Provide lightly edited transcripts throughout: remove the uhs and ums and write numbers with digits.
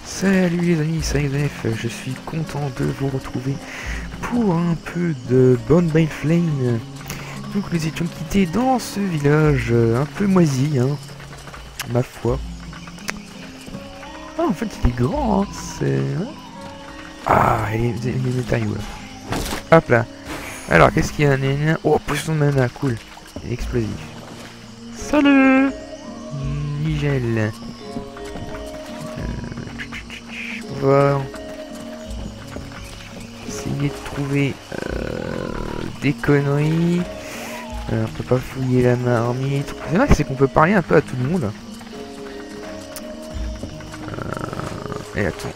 Salut les amis, c'est F, je suis content de vous retrouver pour un peu de bonne baseline. Donc nous étions quittés dans ce village un peu moisi, hein, ma foi. Ah, en fait il est grand, hein, c'est... Ah, les matériaux là. Hop là. Alors qu'est-ce qu'il y a? Oh, potion de mana, cool. Il est explosif. Salut Nigel. On va essayer de trouver des conneries. On peut pas fouiller la marmite. C'est vrai que c'est qu'on peut parler un peu à tout le monde. Et attends.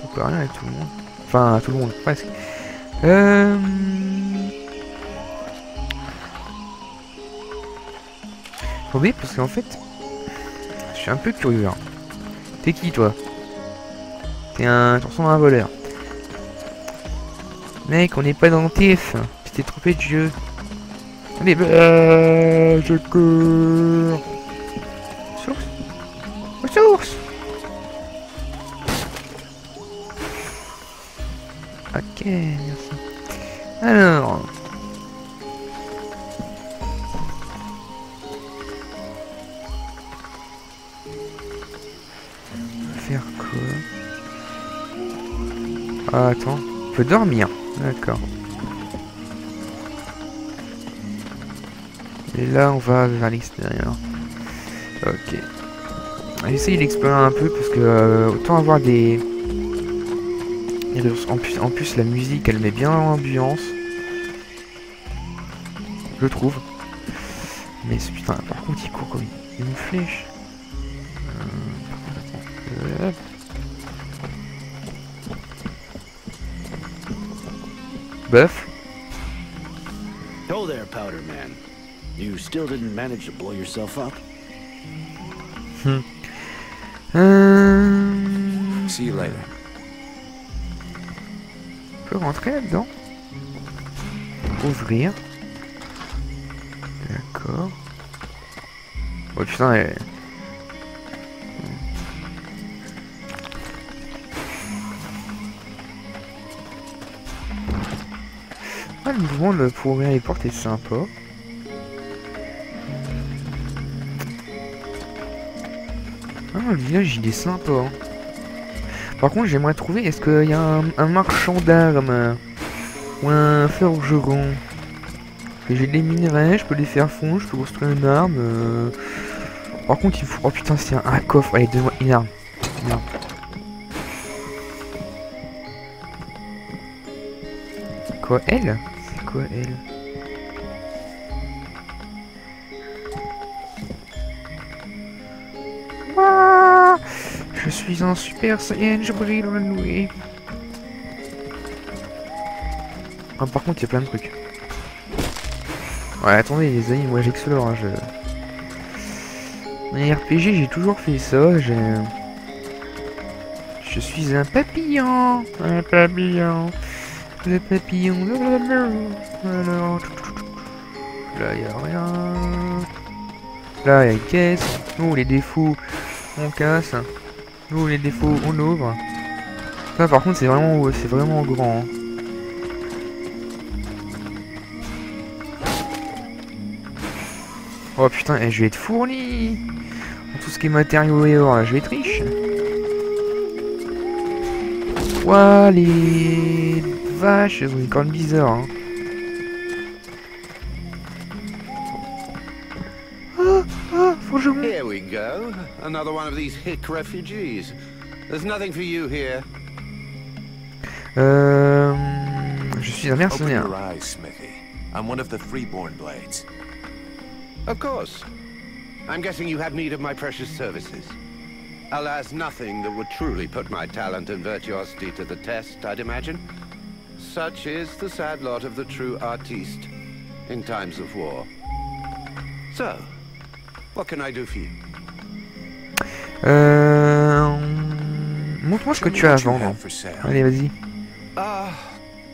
On peut parler à tout le monde. Enfin à tout le monde, presque. Attendez, parce qu'en fait, je suis un peu curieux. Hein. T'es qui toi? Tu ressembles à un voleur. Mec, on n'est pas dans le TF. Tu t'es trompé de jeu. Allez, je cours. Source. Source. Ok, merci. Alors. Faire quoi? Ah, attends. On peut dormir. D'accord. Et là, on va vers l'extérieur. Ok. J'essaye d'explorer un peu parce que autant avoir des... En plus, la musique, elle met bien l'ambiance. Je trouve. Mais putain, par contre, il court comme une flèche. Buff. Hello there, Powder Man. You still didn't manage to blow yourself up? See you later. On peut rentrer là-dedans. Ouvrir. D'accord. Oh putain, elle... Ah, le mouvement pour ouvrir les portes est sympa. Ah, le village il est sympa. Hein. Par contre, j'aimerais trouver, est-ce qu'il y a un marchand d'armes ou un forgeron? J'ai des minerais, je peux les faire fondre, je peux construire une arme. Par contre, il faut... Oh putain, c'est un coffre. Allez, donne-moi une arme. Une arme. Quoi, elle? C'est quoi, elle? Ouah, je suis un super saiyan, je brille dans la nuit. Ah, par contre, il y a plein de trucs. Ouais, attendez, les amis, moi j'explore. Hein, Dans les RPG, j'ai toujours fait ça. Je suis un papillon. Un papillon. Le papillon. Alors... Là, il n'y a rien. Là, il y a une caisse. Nous, les défauts, on casse. Nous, les défauts, on ouvre. Là, par contre, c'est vraiment grand. Hein. Oh putain, je vais être fourni. Tout ce qui est matériaux et or, là, je vais être riche. Ouah, les vaches, elles ont des cornes bizarres. Hein. Faut que je monte. Here we go. Another one of these hick refugees. There's nothing for you here. Je suis un mercenaire. Open your eyes, Smithy. I'm one of the freeborn blades. Of course. I'm guessing you have need of my precious services. Alas, nothing that would truly put my talent and virtuosity to the test, I'd imagine. Such is the sad lot of the true artiste in times of war. So, what can I do for you? Montre-moi ce que Show me tu as à what you vendre. have for sale. Allez, vas-y. Ah,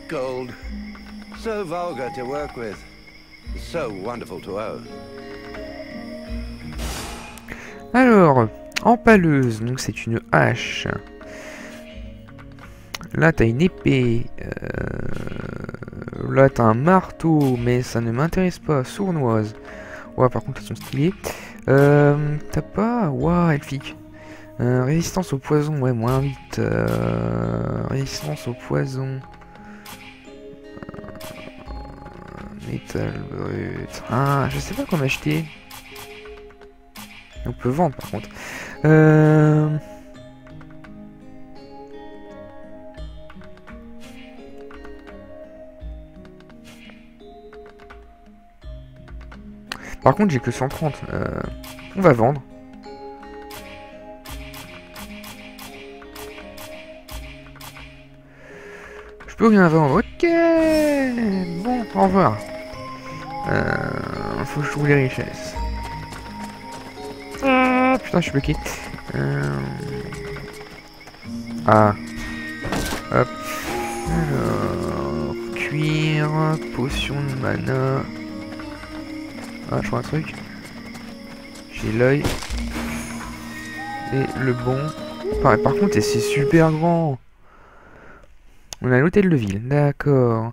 gold. So vulgar to work with. So wonderful to own. Alors, empaleuse, donc c'est une hache. Là, t'as une épée. Là, t'as un marteau, mais ça ne m'intéresse pas. Sournoise. Ouais, par contre, elles sont stylées. T'as pas... Ouah, elfique. Résistance au poison, ouais, moins vite. Résistance au poison. Métal brut. Ah, je sais pas comment acheter. On peut vendre, par contre. Par contre, j'ai que 130. On va vendre. Je peux rien vendre. Ok. Bon, au revoir. Faut que je trouve les richesses. Ah, putain, je suis bloqué. Ah. Hop. Alors, cuir, potion de mana. Ah, je vois un truc. J'ai l'œil. Et le bon. Par contre, c'est super grand. On a l'hôtel de ville, d'accord.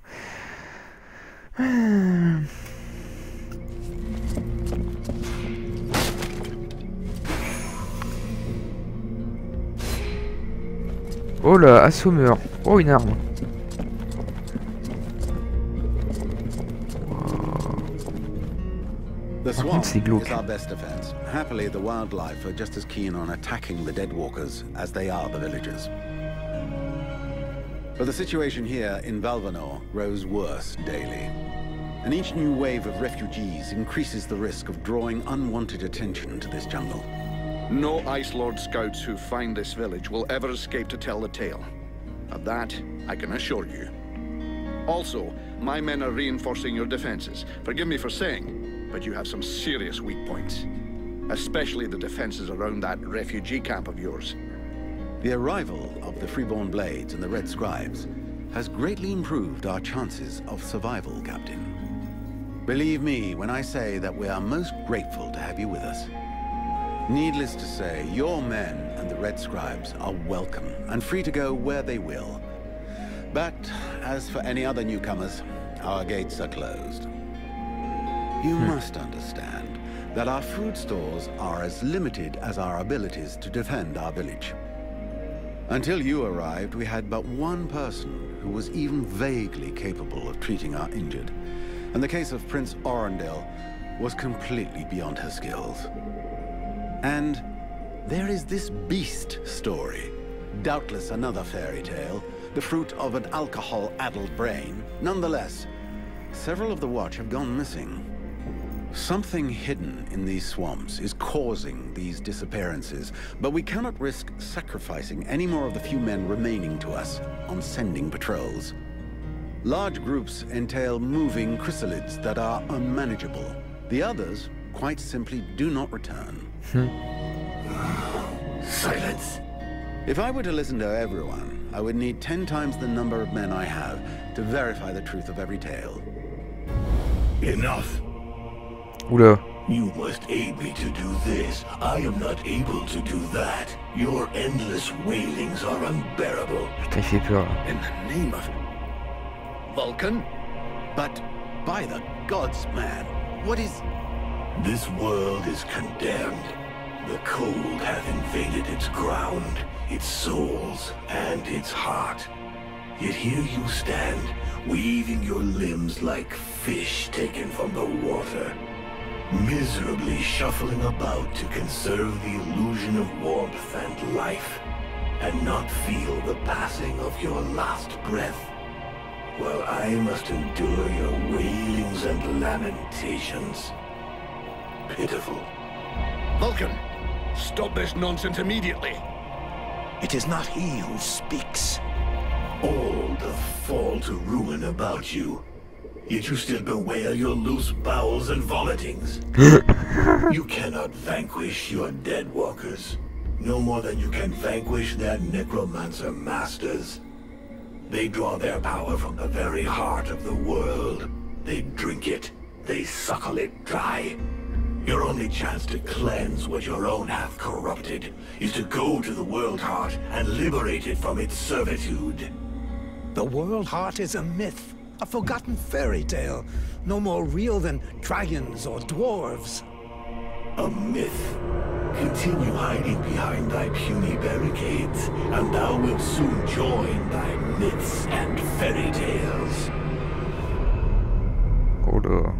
Oh là, assommeur. Oh, une arme. The Par swamp contre, c'est glauque. is our best defense. Happily, the wildlife are just as keen on attacking the dead walkers as they are the villagers. But the situation here in Valvanor grows worse daily. And each new wave of refugees increases the risk of drawing unwanted attention to this jungle. No Ice Lord scouts who find this village will ever escape to tell the tale. Of that, I can assure you. Also, my men are reinforcing your defenses. Forgive me for saying, but you have some serious weak points. Especially the defenses around that refugee camp of yours. The arrival of the Freeborn Blades and the Red Scribes has greatly improved our chances of survival, Captain. Believe me when I say that we are most grateful to have you with us. Needless to say, your men and the Red Scribes are welcome and free to go where they will. But as for any other newcomers, our gates are closed. You must understand that our food stores are as limited as our abilities to defend our village. Until you arrived, we had but one person who was even vaguely capable of treating our injured. And the case of Prince Arundel was completely beyond her skills. And there is this beast story. Doubtless another fairy tale, the fruit of an alcohol-addled brain. Nonetheless, several of the Watch have gone missing. Something hidden in these swamps is causing these disappearances, but we cannot risk sacrificing any more of the few men remaining to us on sending patrols. Large groups entail moving chrysalids that are unmanageable. The others, quite simply, do not return. Silence. If I were to listen to everyone, I would need 10 times the number of men I have to verify the truth of every tale. Enough. Oula. You must aid me to do this. I am not able to do that. Your endless wailings are unbearable. Putain, il fait peur là. In the name of Vulcan? But by the gods, man, what is... This world is condemned. The cold hath invaded its ground, its souls, and its heart. Yet here you stand, weaving your limbs like fish taken from the water, miserably shuffling about to conserve the illusion of warmth and life, and not feel the passing of your last breath, while I must endure your wailings and lamentations. Pitiful. Vulcan, stop this nonsense immediately. It is not he who speaks. All the fall to ruin about you. Yet you still bewail your loose bowels and vomitings. You cannot vanquish your dead walkers. No more than you can vanquish their necromancer masters. They draw their power from the very heart of the world. They drink it. They suckle it dry. Your only chance to cleanse what your own hath corrupted is to go to the world heart and liberate it from its servitude. The world heart is a myth, a forgotten fairy tale, no more real than dragons or dwarves. A myth. Continue hiding behind thy puny barricades, and thou wilt soon join thy myths and fairy tales. Oh là.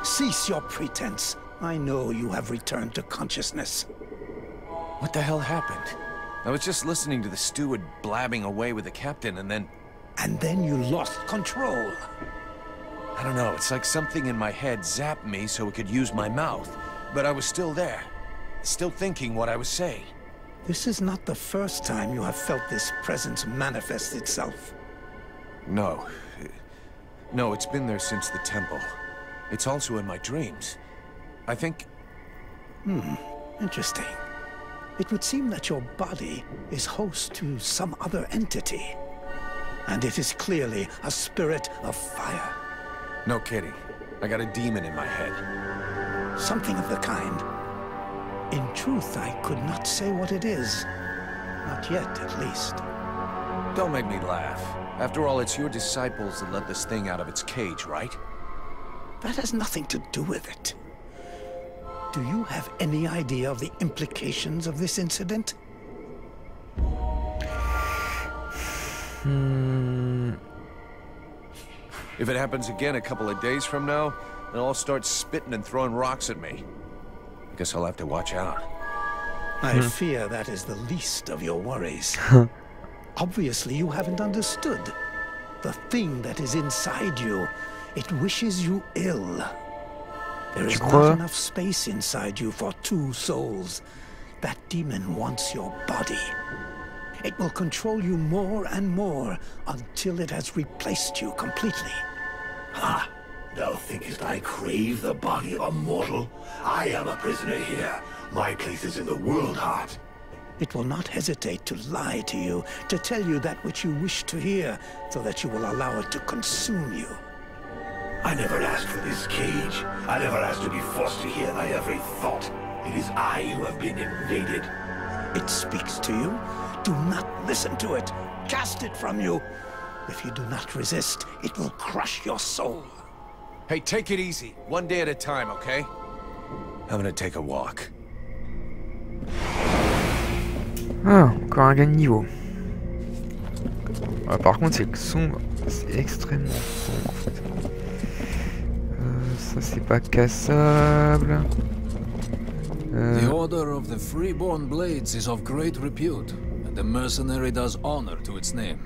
Cease your pretense. I know you have returned to consciousness. What the hell happened? I was just listening to the steward blabbing away with the captain and then... And then you lost control. I don't know, it's like something in my head zapped me so it could use my mouth. But I was still there. Still thinking what I was saying. This is not the first time you have felt this presence manifest itself. No. No, it's been there since the temple. It's also in my dreams. I think... Interesting. It would seem that your body is host to some other entity. And it is clearly a spirit of fire. No kidding. I got a demon in my head. Something of the kind. In truth, I could not say what it is. Not yet, at least. Don't make me laugh. After all, it's your disciples that let this thing out of its cage, right? That has nothing to do with it. Do you have any idea of the implications of this incident? If it happens again a couple of days from now, they'll all start spitting and throwing rocks at me. I guess I'll have to watch out. I fear that is the least of your worries. Obviously, you haven't understood. The thing that is inside you, it wishes you ill. There is not enough space inside you for two souls. That demon wants your body. It will control you more and more until it has replaced you completely. Ha! Thou thinkest I crave the body of a mortal? I am a prisoner here. My place is in the world heart. It will not hesitate to lie to you, to tell you that which you wish to hear, so that you will allow it to consume you. I never asked for this cage. I never asked to be forced to hear thy every thought. It is I who have been invaded. It speaks to you. Do not listen to it. Cast it from you. If you do not resist, it will crush your soul. Hey, take it easy. One day at a time, okay? I'm gonna take a walk. Ah, encore un gain de niveau. Ah, par contre, c'est sombre. C'est extrêmement sombre, en fait. Ça, c'est pas cassable. The Order of the Freeborn Blades is of great repute, and the mercenary does honor to its name.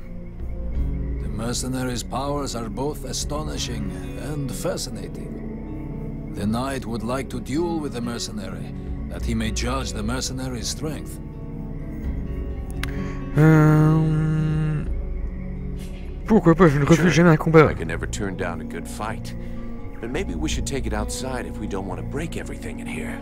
The mercenary's powers are both astonishing and fascinating. The knight would like to duel with the mercenary, that he may judge the mercenary's strength. Pourquoi pas, je ne refuse jamais un combat. I can never turn down a good fight. But maybe we should take it outside if we don't want to break everything in here.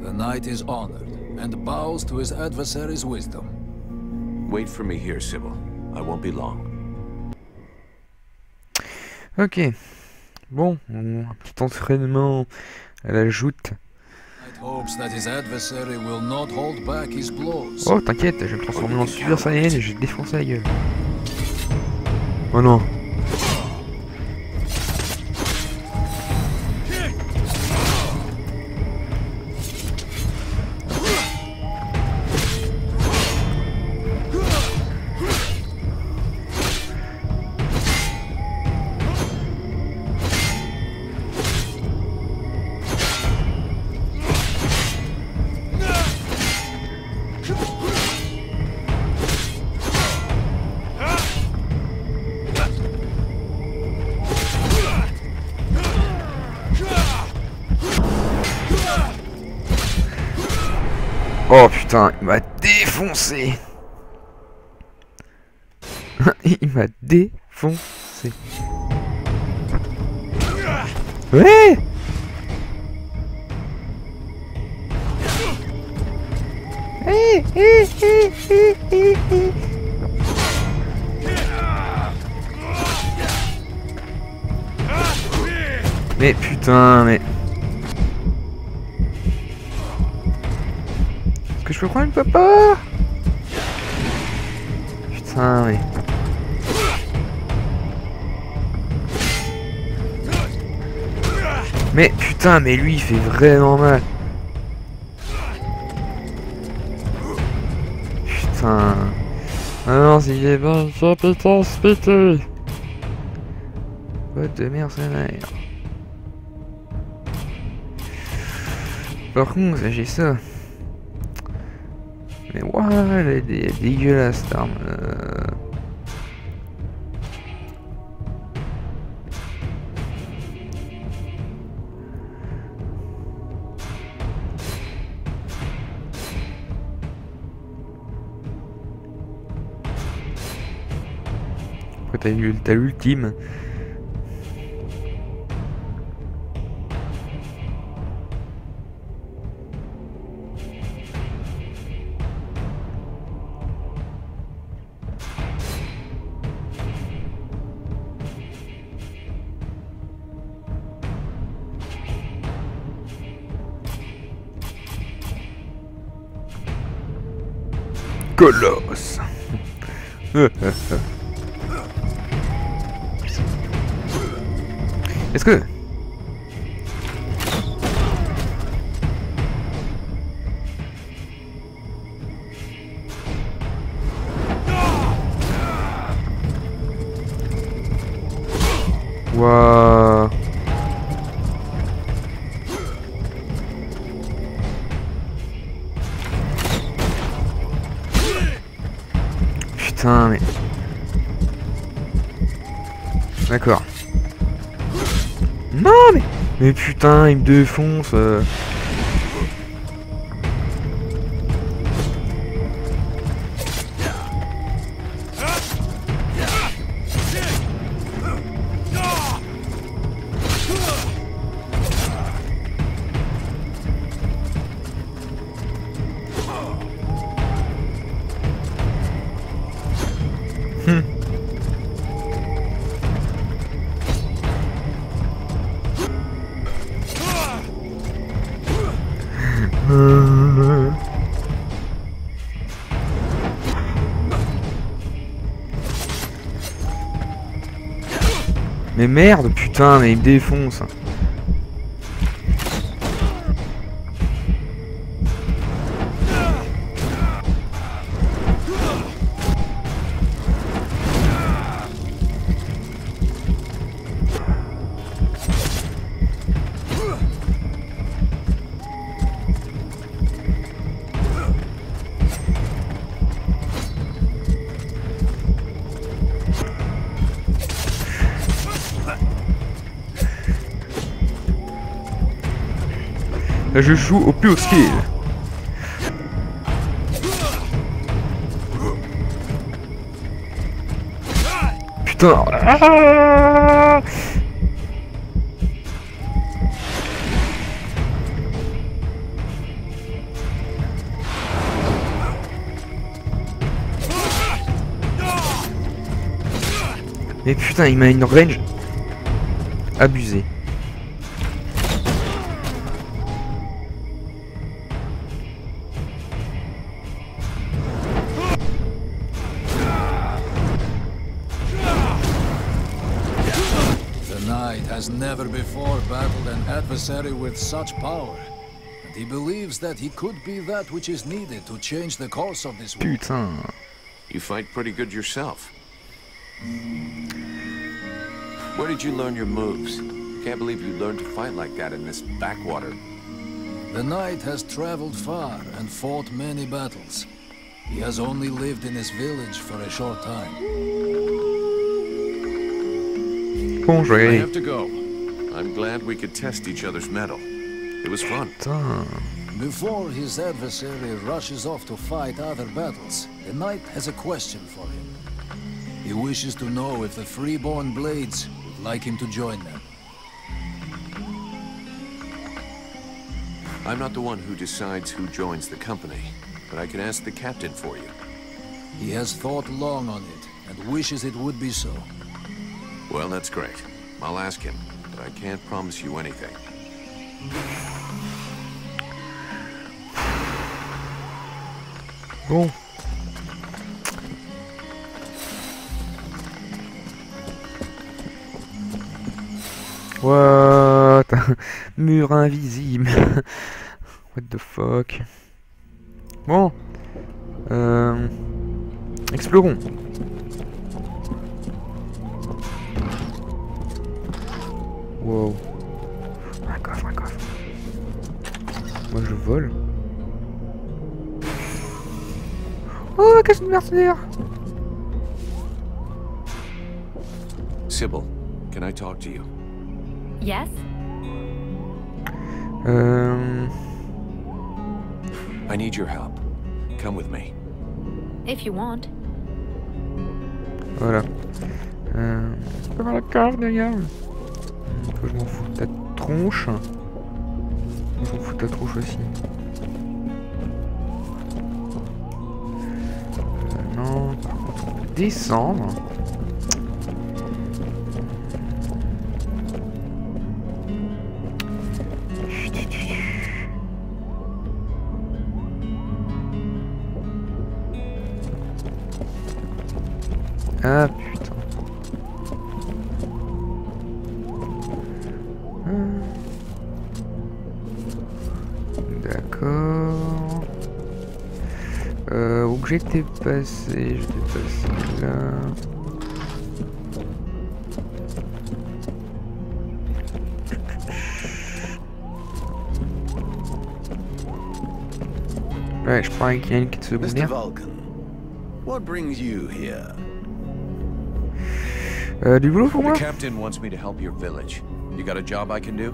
The knight is honored, and bows to his adversary's wisdom. Wait for me here, Sybil. I won't be long. Ok. Bon, un petit entraînement à la joute. Hopes that his adversary will not hold back his blows. Oh, t'inquiète, je vais me transformer en Super Saiyan et je vais te défoncer la gueule. Oh non. Oh putain, il m'a défoncé. Il m'a défoncé. C'est... Ouais. Mais putain, mais... Est-ce que je peux prendre le papa? Putain, mais... Mais putain, mais lui il fait vraiment mal. Putain. Ah non, si j'ai pas une compétence pétée. Botte de mercenaire. Par contre, j'ai ça. Mais waouh, elle est dégueulasse cette arme. Après t'as l'ultime. Colosse. Est-ce que... Waouh. Putain, mais... D'accord. Non, mais... Mais putain, il me défonce. Mais merde, putain, mais il me défonce. Là, je joue au plus haut skill. Putain. Ah, mais putain, il m'a une range abusée. Has never before battled an adversary with such power, and he believes that he could be that which is needed to change the course of this war. Putain. You fight pretty good yourself. Where did you learn your moves? Can't believe you learned to fight like that in this backwater. The knight has traveled far and fought many battles. He has only lived in his village for a short time. I have to go. I'm glad we could test each other's mettle. It was fun. Before his adversary rushes off to fight other battles, the knight has a question for him. He wishes to know if the freeborn blades would like him to join them. I'm not the one who decides who joins the company, but I can ask the captain for you. He has thought long on it, and wishes it would be so. Well, that's great. I'll ask him, but I can't promise you anything. Bon. What? Mur invisible. What the fuck? Bon. Explorons. Wow. Un coffre, un coffre. Moi je vole. Oh, casse de mercenaire. Sybil, can I talk to you? Yes? I need your help. Come with me. If you want. Voilà. Je peux voir la carte derrière. Faut que je m'en fous de ta tronche. Je m'en fous de ta tronche aussi. Non, par contre, on peut descendre. Ah putain. D'accord. Où que j'étais passé là. Ouais, je prends un kit de secondaire. Mr. Vulcan, what brings you here? Du boulot pour moi? The captain wants me to help your village. You got a job I can do?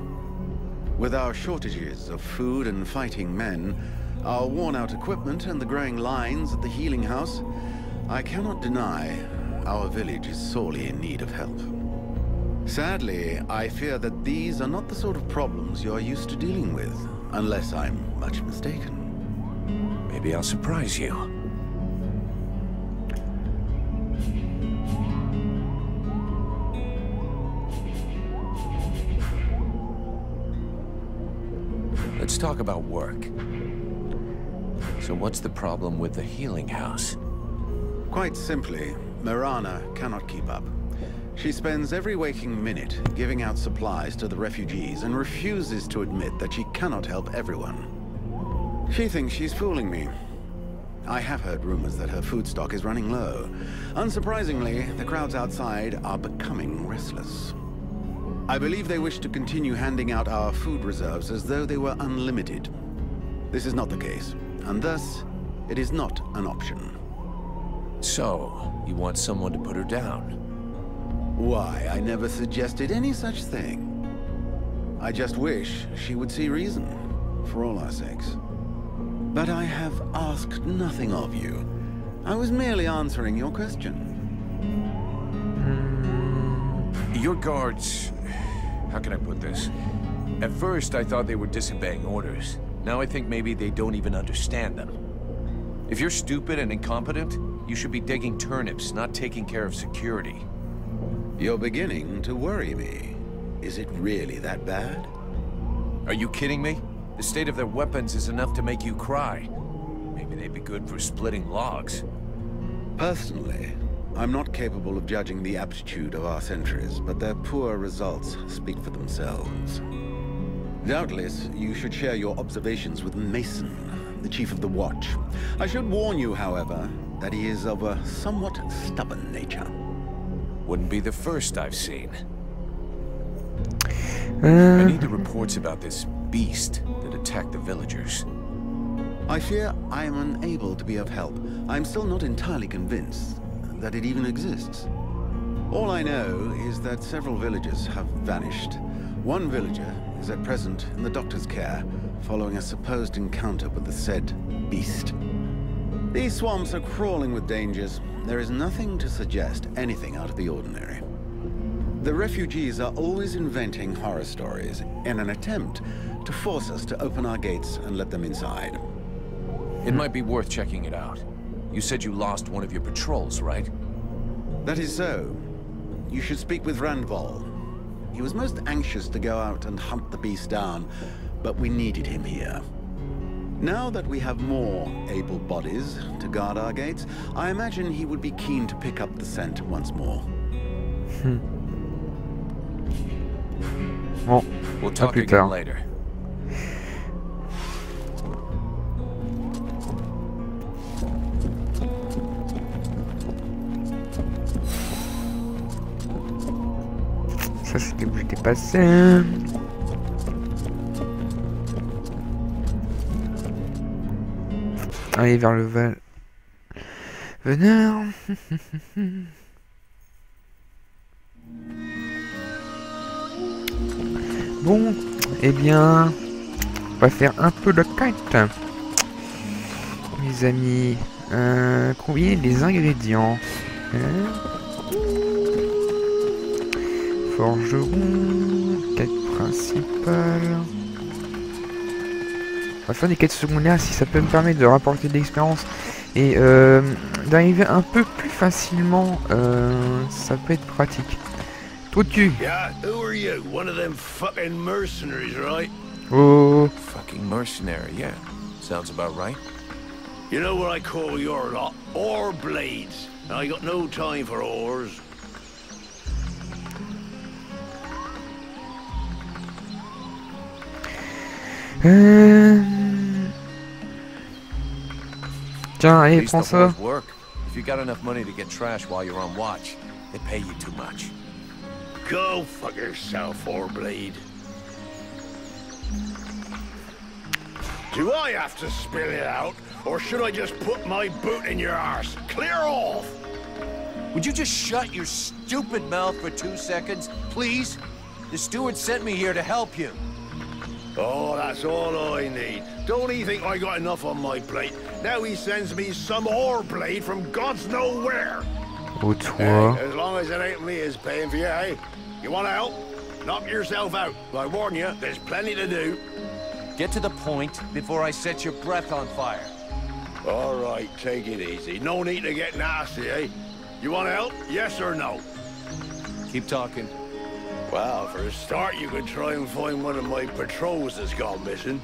With our shortages of food and fighting men, our worn-out equipment and the growing lines at the healing house, I cannot deny our village is sorely in need of help. Sadly, I fear that these are not the sort of problems you are used to dealing with, unless I'm much mistaken. Maybe I'll surprise you. Let's talk about work. So what's the problem with the healing house? Quite simply, Mirana cannot keep up. She spends every waking minute giving out supplies to the refugees and refuses to admit that she cannot help everyone. She thinks she's fooling me. I have heard rumors that her food stock is running low. Unsurprisingly, the crowds outside are becoming restless. I believe they wish to continue handing out our food reserves as though they were unlimited. This is not the case, and thus, it is not an option. So, you want someone to put her down? Why, I never suggested any such thing. I just wish she would see reason, for all our sakes. But I have asked nothing of you. I was merely answering your question. Your guards... How can I put this? At first, I thought they were disobeying orders. Now I think maybe they don't even understand them. If you're stupid and incompetent, you should be digging turnips, not taking care of security. You're beginning to worry me. Is it really that bad? Are you kidding me? The state of their weapons is enough to make you cry. Maybe they'd be good for splitting logs. Personally, I'm not capable of judging the aptitude of our sentries, but their poor results speak for themselves. Doubtless, you should share your observations with Mason, the chief of the watch. I should warn you, however, that he is of a somewhat stubborn nature. Wouldn't be the first I've seen. I need the reports about this beast that attacked the villagers. I fear I am unable to be of help. I'm still not entirely convinced that it even exists. All I know is that several villagers have vanished. One villager is at present in the doctor's care, following a supposed encounter with the said beast. These swamps are crawling with dangers. There is nothing to suggest anything out of the ordinary. The refugees are always inventing horror stories in an attempt to force us to open our gates and let them inside. It might be worth checking it out. You said you lost one of your patrols, right? That is so. You should speak with Randval. He was most anxious to go out and hunt the beast down, but we needed him here. Now that we have more able bodies to guard our gates, I imagine he would be keen to pick up the scent once more. Bon, We'll à talk plus again tard. later. Ça c'était où j'étais passé. Allez vers le Val. Veneur. Bon, eh bien, on va faire un peu de quête, mes amis. Combiner les ingrédients. Forgeron, quête principale. On va faire des quêtes secondaires si ça peut me permettre de rapporter de l'expérience et d'arriver un peu plus facilement. Ça peut être pratique. Tout tu. Yeah, who are you? One of them fucking mercenaries, right? Oh. Fucking mercenary, yeah. Sounds about right. You know what I call your lot? Oar blades. I got no time for oars. Tiens, allez, At least prends the ça. wars work. If you got enough money to get trash while you're on watch, they pay you too much. Go fuck yourself, Oarblade. Do I have to spill it out, or should I just put my boot in your arse? Clear off! Would you just shut your stupid mouth for 2 seconds, please? The steward sent me here to help you. Oh, that's all I need. Don't he think I got enough on my plate? Now he sends me some Oarblade from God's nowhere. Oh, toi. Hey, as long as it ain't me is paying for you, hey? You want to help? Knock yourself out. I warn you, there's plenty to do. Get to the point before I set your breath on fire. All right, take it easy. No need to get nasty, eh? You want to help? Yes or no? Keep talking. Well, for a start, you could try and find one of my patrols that's gone missing.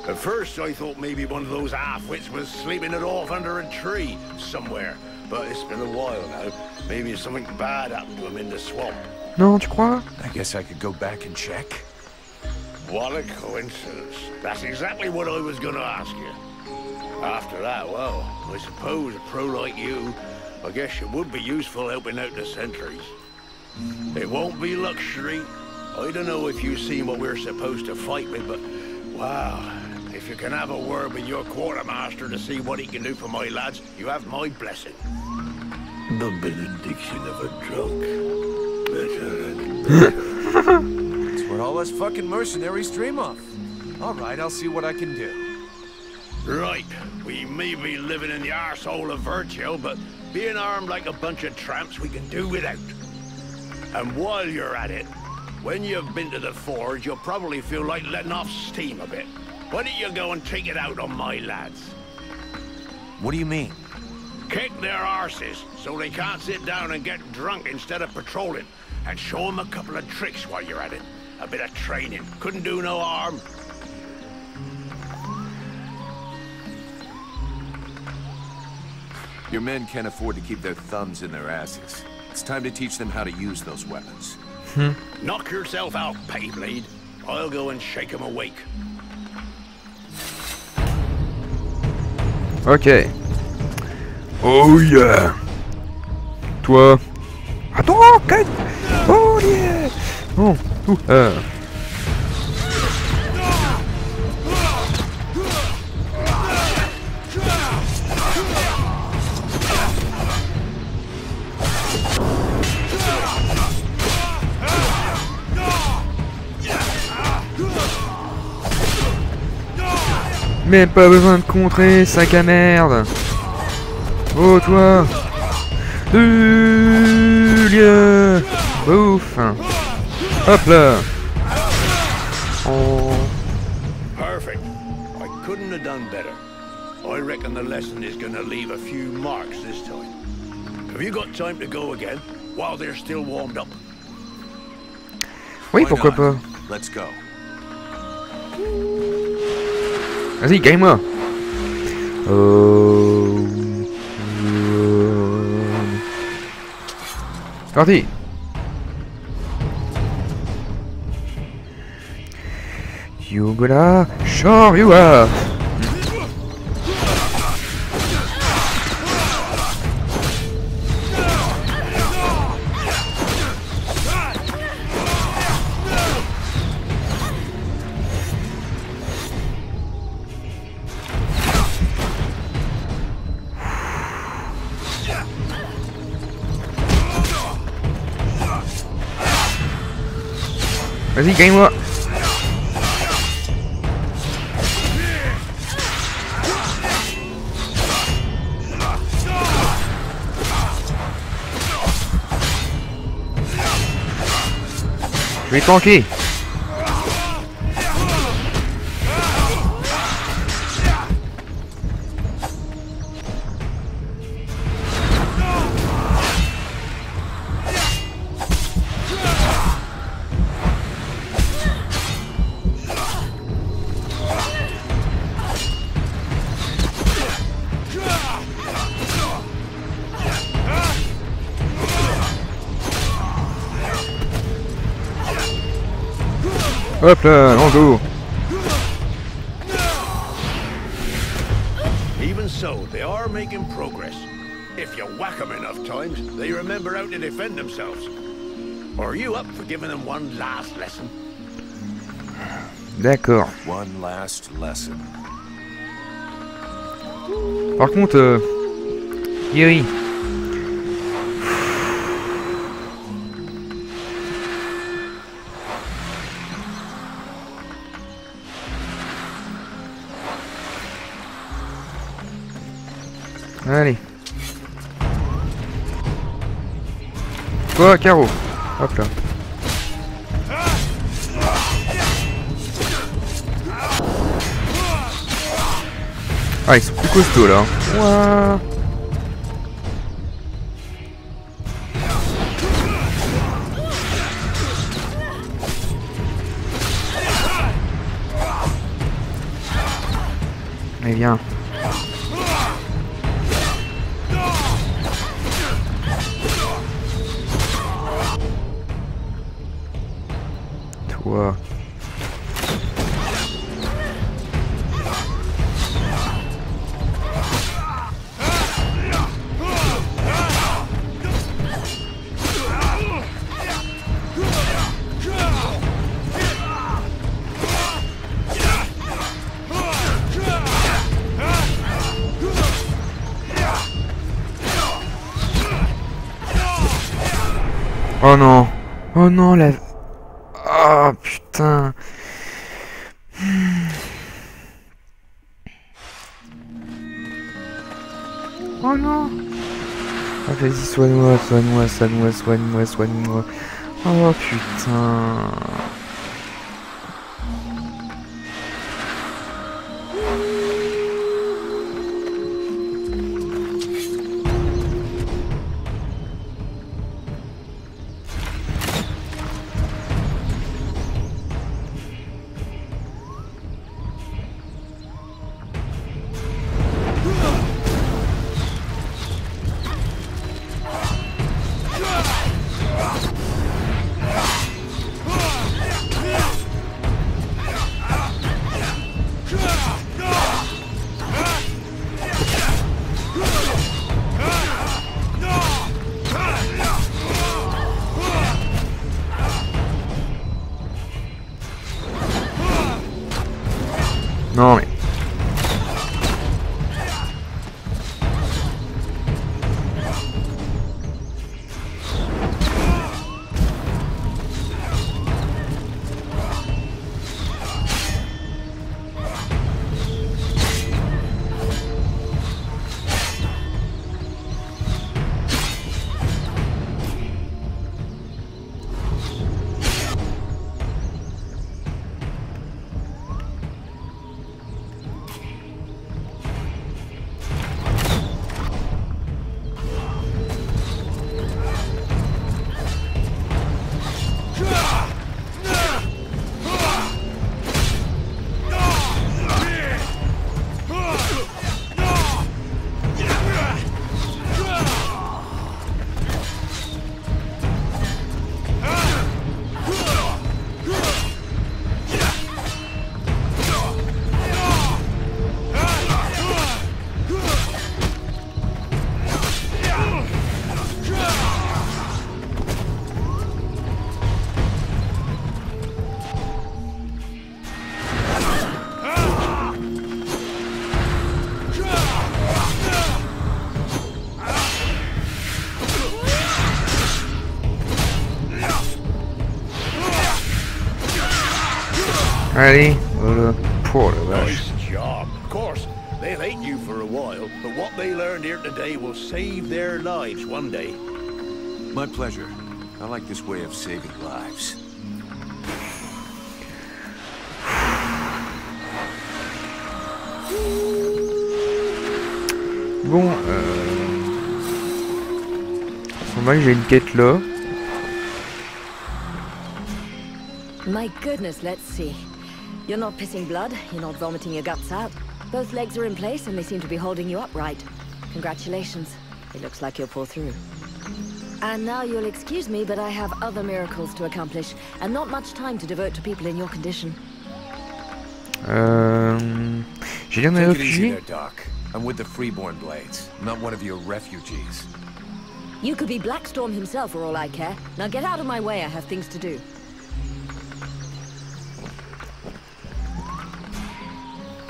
At first, I thought maybe one of those half-wits was sleeping it off under a tree somewhere. But it's been a while now. Maybe something bad happened to him in the swamp. Non, tu crois? I guess I could go back and check. What a coincidence. That's exactly what I was going to ask you. After that, well, I suppose a pro like you, I guess you would be useful helping out the sentries. It won't be luxury. I don't know if you've seen what we're supposed to fight with, but wow, if you can have a word with your quartermaster to see what he can do for my lads, you have my blessing. The benediction of a drunk. Better and better. That's what all us fucking mercenaries dream of. All right, I'll see what I can do. Right, we may be living in the arsehole of Virtue, but being armed like a bunch of tramps we can do without. And while you're at it, when you've been to the forge, you'll probably feel like letting off steam a bit. Why don't you go and take it out on my lads? What do you mean? Kick their arses so they can't sit down and get drunk instead of patrolling. And show them a couple of tricks while you're at it. A bit of training. Couldn't do no harm. Your men can't afford to keep their thumbs in their asses. It's time to teach them how to use those weapons. Knock yourself out, Payblade. I'll go and shake them awake. Ok. Oh yeah. Toi. Attends, quête. Oh yeah. Bon, tout. Même pas besoin de contrer, sac à merde. Oh toi. Lieu. Ouf. Hop là. Oh. Perfect. I couldn't have done better. I reckon the lesson is gonna leave a few marks this time. Have you got time to go again while they're still warmed up? Oui, pourquoi pas. Let's go. Vas-y, gagne-moi. Parti. You gonna show you up. Vas-y, gagne-moi. Je vais tanker. Hop là, Lando. Even so, they are making progress. If you whack them enough times, they remember how to defend themselves. Are you up for giving them one last lesson? D'accord. One last lesson. Par contre, Yuri. Allez. Toi, carreau. Hop là. Ah, ils sont plus costauds là. Ouah. Allez, viens. Toi. Oh non. Oh non, la... Oh putain. Oh non. Ah vas-y, soigne-moi, soigne-moi, soigne-moi, soigne-moi, soigne-moi. Oh putain. Non mais... Allez, voilà. Oh la vache. Nice job. Of course, they'll hate you for a while, but what they learned here today will save their lives one day. My pleasure. I like this way of saving lives. Bon, c'est vrai que j'ai une quête là. My goodness, let's see. You're not pissing blood, you're not vomiting your guts out. Both legs are in place and they seem to be holding you upright. Congratulations. It looks like you'll pull through. And now you'll excuse me, but I have other miracles to accomplish, and not much time to devote to people in your condition. J'ai l'air d'un Take it easy réfugié. there, Doc. I'm with the Freeborn Blades, not one of your refugees. You could be Blackstorm himself for all I care. Now get out of my way, I have things to do.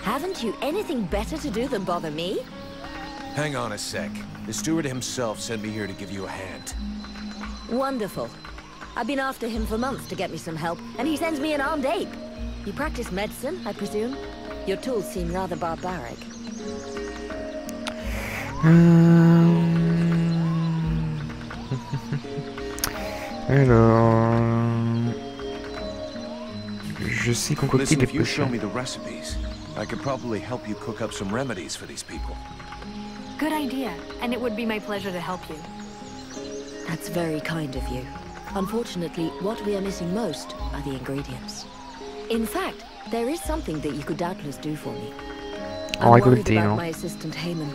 Haven't you anything better to do than bother me? Hang on a sec. The steward himself sent me here to give you a hand. Wonderful. I've been after him for months to get me some help, and he sends me an armed ape. You practice medicine, I presume? Your tools seem rather barbaric. Alors... Je sais concocter Listen, des if you show potions. me the recipes, I could probably help you cook up some remedies for these people. Good idea, and it would be my pleasure to help you. That's very kind of you. Unfortunately, what we are missing most are the ingredients. In fact, there is something that you could doubtless do for me. I'm worried about my assistant Heyman.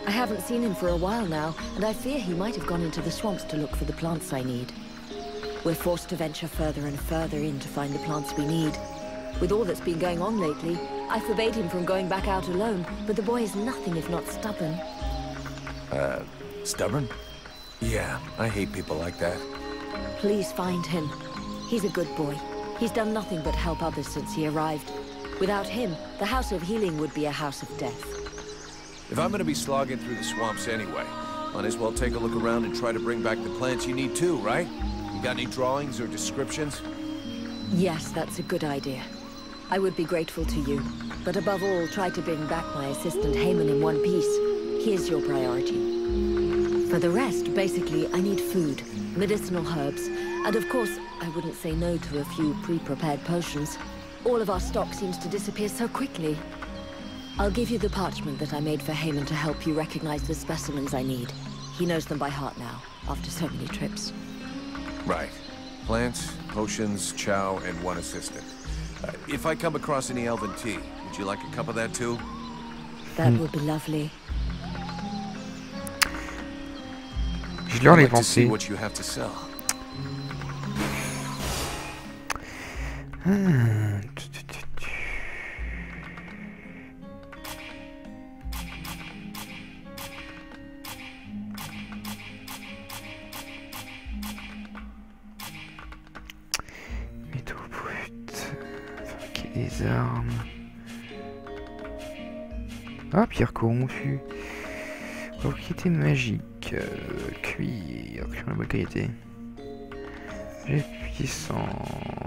I haven't seen him for a while now, and I fear he might have gone into the swamps to look for the plants I need. We're forced to venture further and further in to find the plants we need. With all that's been going on lately, I forbade him from going back out alone, but the boy is nothing if not stubborn. Stubborn? Yeah, I hate people like that. Please find him. He's a good boy. He's done nothing but help others since he arrived. Without him, the House of Healing would be a house of death. If I'm gonna be slogging through the swamps anyway, might as well take a look around and try to bring back the plants you need too, right? You got any drawings or descriptions? Yes, that's a good idea. I would be grateful to you. But above all, try to bring back my assistant Heyman in one piece. He is your priority. For the rest, basically, I need food, medicinal herbs, and of course, I wouldn't say no to a few pre-prepared potions. All of our stock seems to disappear so quickly. I'll give you the parchment that I made for Heyman to help you recognize the specimens I need. He knows them by heart now, after so many trips. Right. Plants, potions, chow, and one assistant. If I come across any elven tea, would you like a cup of that too? That would be lovely. Je leur ai I'd like to see pensé. what you have to sell. Métaux brut. Fabriquer des armes. Ah, pierre corrompue. Propriété magique. Cuir. Cuir de bonne qualité. J'ai puissant.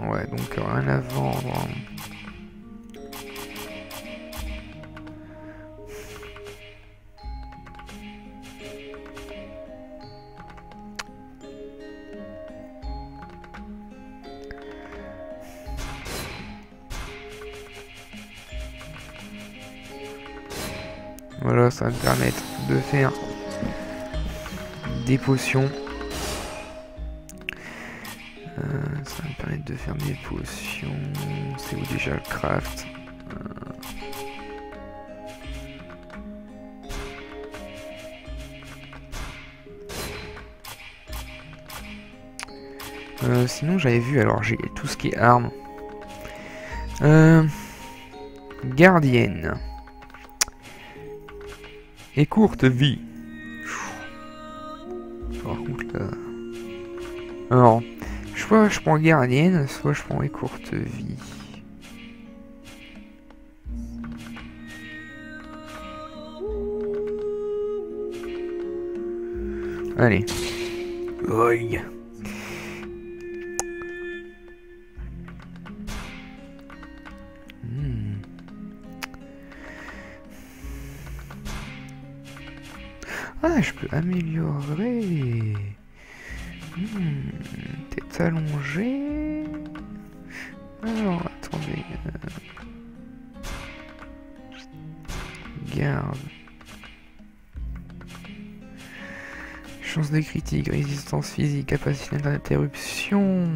Ouais, donc rien à vendre. Voilà, ça va me permettre de faire des potions. Ça va me permettre de faire des potions. C'est où déjà le craft? Sinon j'avais vu, alors j'ai tout ce qui est armes. Gardienne. Et courte vie. Par contre là... Alors, soit je prends gardienne, soit je prends courte vie. Allez. Oi. Ah, je peux améliorer. Tête allongée. Alors, attendez. Garde. Chance de critique, résistance physique, capacité d'interruption.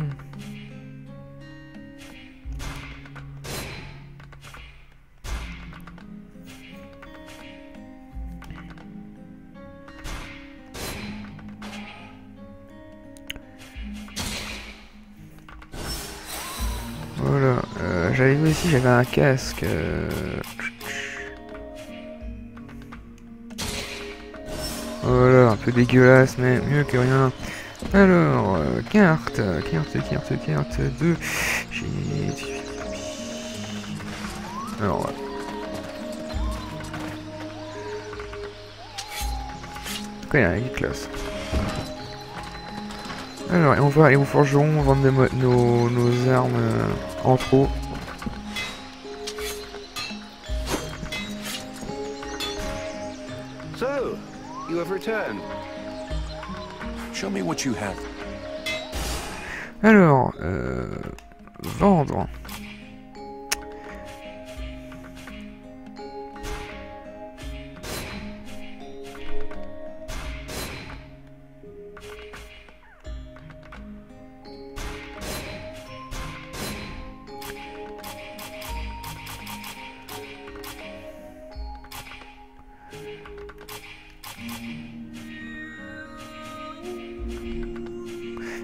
Voilà, j'avais vu aussi, j'avais un casque. Voilà, un peu dégueulasse, mais mieux que rien. Alors, carte 2. Alors, voilà. Quoi, il y a une classe. Alors, et on va aller au forgeron vendre nos armes en trop. So, you have returned. Show me what you have. Alors, vendre.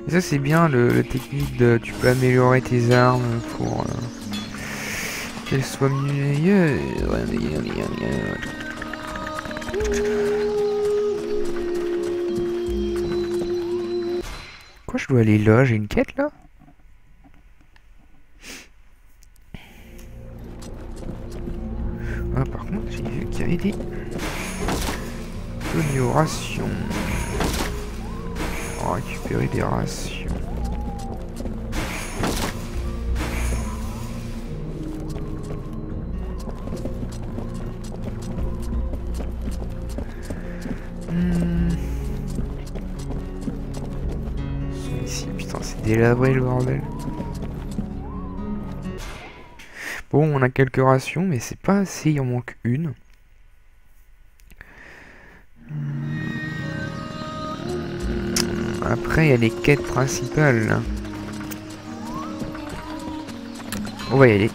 Et ça c'est bien le technique de tu peux améliorer tes armes pour qu'elles soient meilleures. Quoi, je dois aller là? J'ai une quête là? Ah, par contre j'ai vu qu'il y avait des rations. On va récupérer des rations. Ici, putain, c'est délabré le bordel. Bon, on a quelques rations, mais c'est pas assez, il en manque une. Après, il y a les quêtes principales. Là. On va y aller.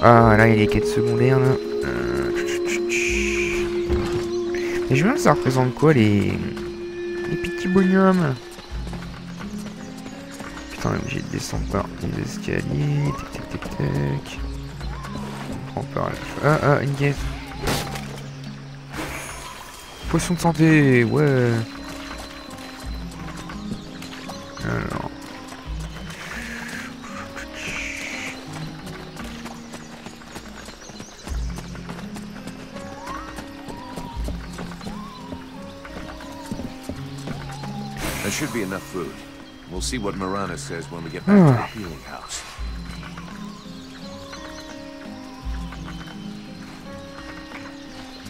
Ah, là, il y a les quêtes secondaires, là. Mais je me demande ça représente quoi, les petits bonhommes. Putain, on est obligé de descendre par les escaliers. Tac, tac, tac, tac. On prend par là. Ah, une quête. Potion de santé, ouais. Alors. There should be enough food. We'll see what Marana says when we get back to the healing house.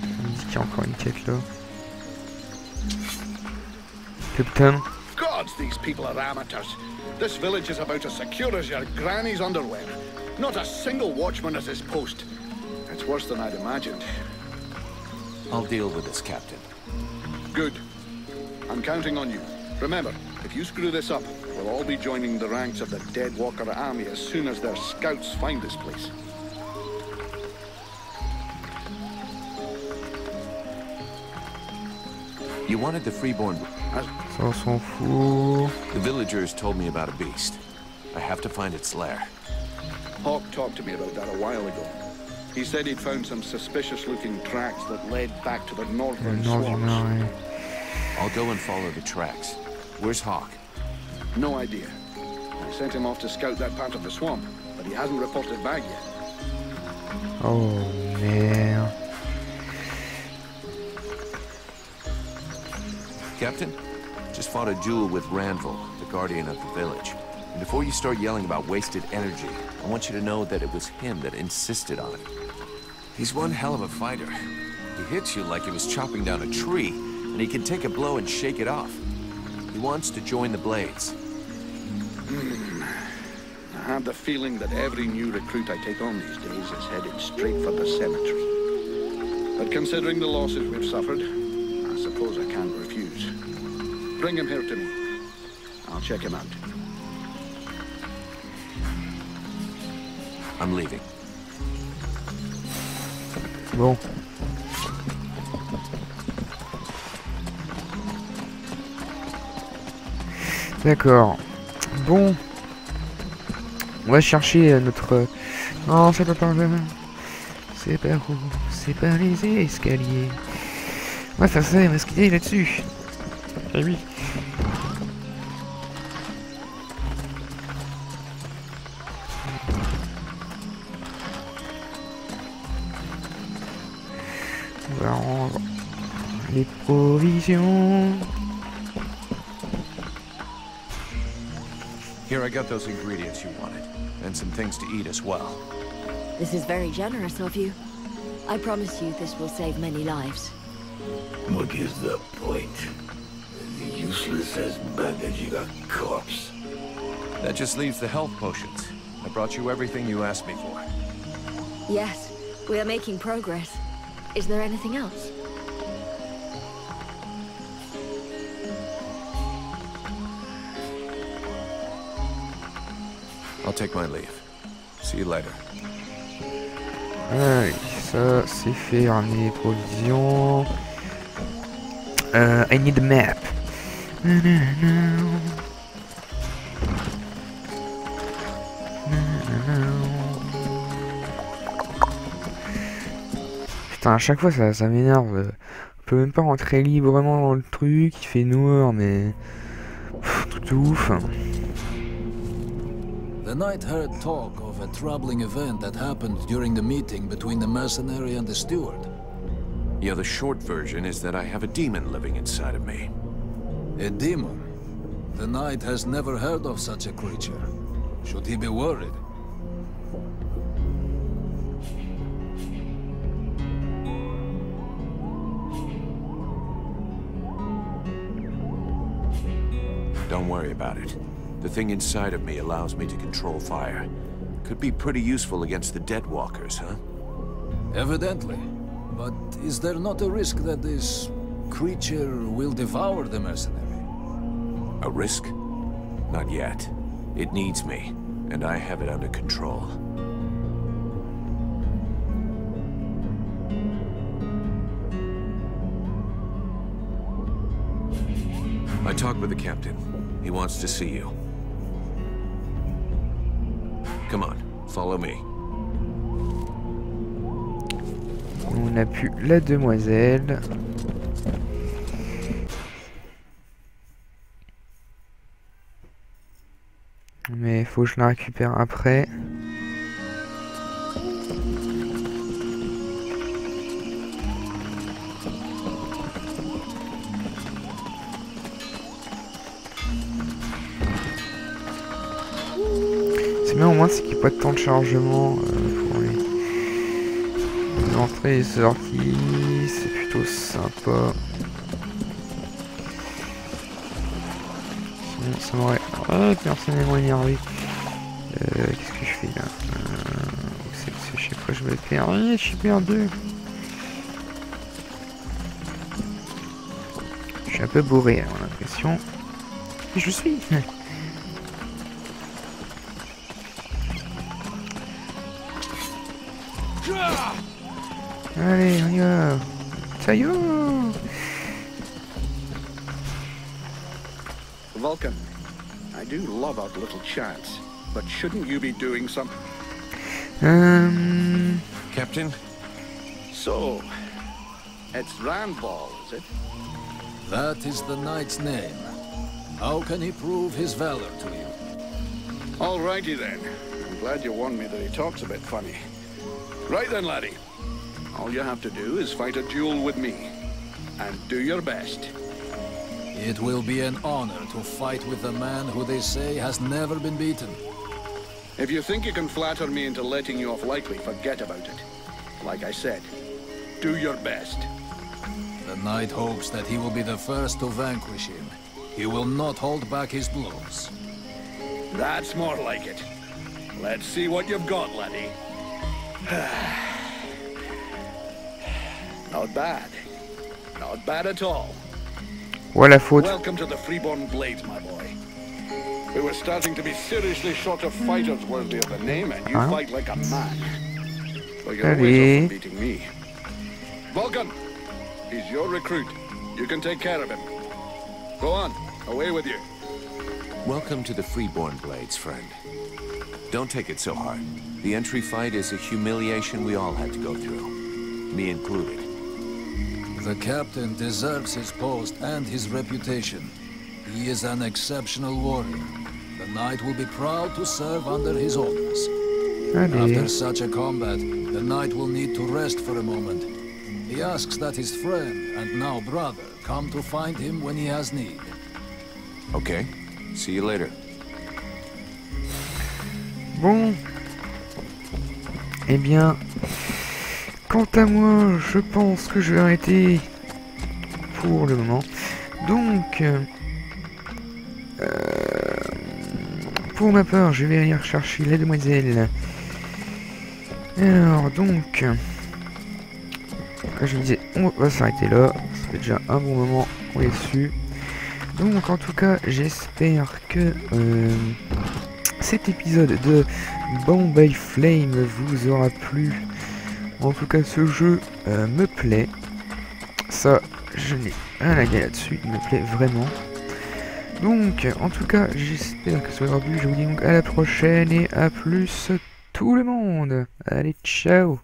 On dit qu'il y a encore une quête là. Captain. Gods, these people are amateurs. This village is about as secure as your granny's underwear. Not a single watchman at his post. It's worse than I'd imagined. I'll deal with this, Captain. Good. I'm counting on you. Remember, if you screw this up, we'll all be joining the ranks of the Dead Walker army as soon as their scouts find this place. You wanted the freeborn... Ça, on s'en fout. The villagers told me about a beast. I have to find its lair. Hawk talked to me about that a while ago. He said he'd found some suspicious-looking tracks that led back to the northern swamps. I'll go and follow the tracks. Where's Hawk? No idea. I sent him off to scout that part of the swamp, but he hasn't reported back yet. Oh, merde. Captain, just fought a duel with Ranville, the guardian of the village. And before you start yelling about wasted energy, I want you to know that it was him that insisted on it. He's one hell of a fighter. He hits you like he was chopping down a tree, and he can take a blow and shake it off. He wants to join the Blades. I have the feeling that every new recruit I take on these days is headed straight for the cemetery. But considering the losses we've suffered, I suppose I can't refuse. Bring him here to me. I'll check him out. I'm leaving. Bon. D'accord. Bon. On va chercher notre... Non, c'est pas par là. C'est par où? C'est par les escaliers. On va faire ça, on va se quitter là-dessus. Ah oui. On va rendre les provisions. Here, I got those ingredients you wanted, and some things to eat as well. This is very generous of you. I promise you this will save many lives. What is the point? Useless as bandaging a corpse. That just leaves the health potions. I brought you everything you asked me for. Yes, we are making progress. Is there anything else? I'll take my leave. See you later. Allez, ça c'est fait, ramener les provisions. I need a map. Putain, à chaque fois ça m'énerve. On peut même pas rentrer librement dans le truc, il fait noir, mais... Pff, truc de ouf. The knight heard talk of a troubling event that happened during the meeting between the mercenary and the steward. Yeah, the short version is that I have a demon living inside of me. A demon? The knight has never heard of such a creature. Should he be worried? Don't worry about it. The thing inside of me allows me to control fire. Could be pretty useful against the dead walkers, huh? Evidently. But is there not a risk that this creature will devour the mercenary? A risk? Not yet. It needs me, and I have it under control. I talked with the captain. He wants to see you. Come on, follow me. On a pu la demoiselle. Mais faut que je la récupère après. C'est bien au moins c'est qu'il n'y a pas de temps de chargement pour les entrées et sorties, c'est plutôt sympa. Sinon ça m'aurait personnellement énervé. Qu'est-ce que je fais là? Je sais pas, je vais perdre. Je suis perdu. Je suis un peu bourré, j'ai l'impression. Et je suis. Allez, on y va. Ça y est. Vulcan, I do love our little chats, but shouldn't you be doing something? Captain? So, it's Randball, is it? That is the knight's name. How can he prove his valor to you? Alrighty then. I'm glad you warned me that he talks a bit funny. Right then, laddie. All you have to do is fight a duel with me. And do your best. It will be an honor to fight with a man who they say has never been beaten. If you think you can flatter me into letting you off lightly, forget about it. like I said, do your best. The knight hopes that he will be the first to vanquish him. He will not hold back his blows. That's more like it. Let's see what you've got, laddie. Not bad. Not bad at all. Voilà, faute. Welcome to the Freeborn Blades, my boy. We were starting to be seriously short of fighters worthy of the name, and you fight like a man. But you're always off beating me. Vulcan, he's your recruit. You can take care of him. Go on, away with you. Welcome to the Freeborn Blades, friend. Don't take it so hard. The entry fight is a humiliation we all had to go through. Me included. The captain deserves his post and his reputation. He is an exceptional warrior. The knight will be proud to serve under his orders. After such a combat, the knight will need to rest for a moment. He asks that his friend, and now brother, come to find him when he has need. Okay. See you later. Bon. Eh bien, quant à moi, je pense que je vais arrêter pour le moment. Donc, pour ma part, je vais aller rechercher la demoiselle. Alors, donc, comme je me disais, on va s'arrêter là. Ça fait déjà un bon moment qu'on est dessus. Donc, en tout cas, j'espère que cet épisode de Bound by Flame vous aura plu. En tout cas, ce jeu me plaît. Ça, je n'ai rien à dire là-dessus. Il me plaît vraiment. Donc, en tout cas, j'espère que ça vous aura plu. Je vous dis donc à la prochaine et à plus tout le monde. Allez, ciao!